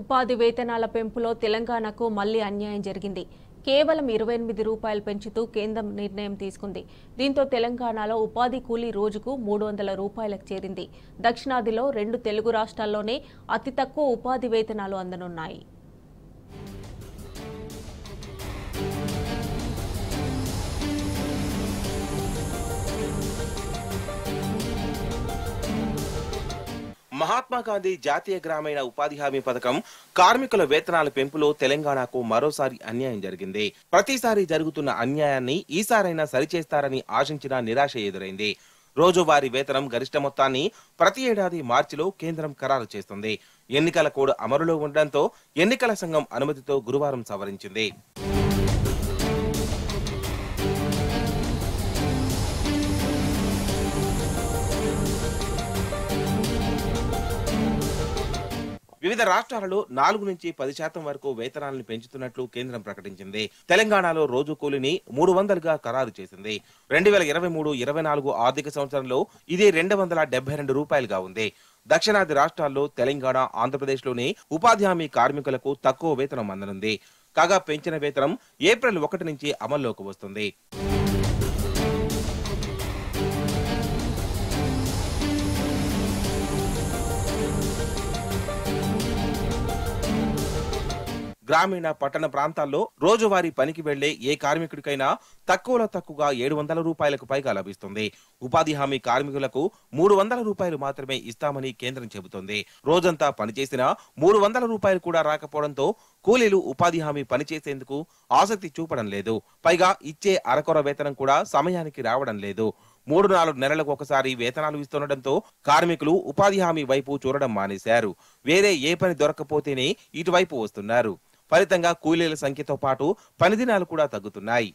ఉపాధి వేతనాల పెంపులో తెలంగాణకు మళ్లీ అన్యాయం జరిగింది. కేవలం 28 రూపాయలు పెంచుతూ కేంద్రం నిర్ణయం తీసుకుంది. దీంతో తెలంగాణలో ఉపాధి కూలీ రోజుకు 300 రూపాయలకు చేరింది. దక్షిణాదిలో 2 తెలుగు రాష్ట్రాల్లోనే అతి తక్కువ ఉపాధి వేతనాలు అందనున్నాయి. మహాత్మా గాంధీ జాతీయ గ్రామీణ ఉపాధి హామీ పథకం కార్మికుల వేతనాల పెంపులో తెలంగాణకు మరోసారి అన్యాయం జరిగింది. ప్రతిసారి జరుగుతున్న అన్యాయాన్ని ఈసారైనా సరిచేస్తారని ఆశించిన నిరాశ ఎదురైంది. రోజువారీ వేతనం గరిష్ట మొత్తాన్ని ప్రతి ఏడాది మార్చిలో కేంద్రం ఖరారు చేస్తుంది. ఎన్నికల కోడ్ అమలులో ఉండడంతో ఎన్నికల సంఘం అనుమతితో గురువారం సవరించింది. వివిధ రాష్ట్రాలలో 4 నుంచి 10% వరకు వేతనాలను పెంచుతున్నట్లు కేంద్రం ప్రకటించింది. తెలంగాణలో రోజు కూలీని 300గా ఖరారు చేసింది. 2023-24 ఆర్థిక సంవత్సరంలో ఇది 272 రూపాయలుగా ఉంది. దక్షిణాది రాష్ట్రాల్లో తెలంగాణ, ఆంధ్రప్రదేశ్లోని ఉపాధి హామీ కార్మికులకు తక్కువ వేతనం అందనుంది. కాగా పెంచిన వేతనం ఏప్రిల్ 1 నుంచి అమల్లోకి వస్తుంది. గ్రామీణ పట్టణ ప్రాంతాల్లో రోజువారీ పనికి వెళ్లే ఏ కార్మికుడికైనా తక్కువలో తక్కువగా 700 రూపాయలకు పైగా లభిస్తుంది. ఉపాధి హామీ కార్మికులకు 300 రూపాయలు మాత్రమే ఇస్తామని కేంద్రం చెబుతోంది. రోజంతా పనిచేసినా 300 రూపాయలు కూడా రాకపోవడంతో కూలీలు ఉపాధి హామీ పనిచేసేందుకు ఆసక్తి చూపడం లేదు. పైగా ఇచ్చే అరకొర వేతనం కూడా సమయానికి రావడం లేదు. 3-4 నెలలకు ఒకసారి వేతనాలు ఇస్తుండటంతో కార్మికులు ఉపాధి హామీ వైపు చూడడం మానేశారు. వేరే ఏ పని దొరకకపోతేనే ఇటువైపు వస్తున్నారు. ఫలితంగా కూలీల సంఖ్యతో పాటు పని దినాలు కూడా తగ్గుతున్నాయి.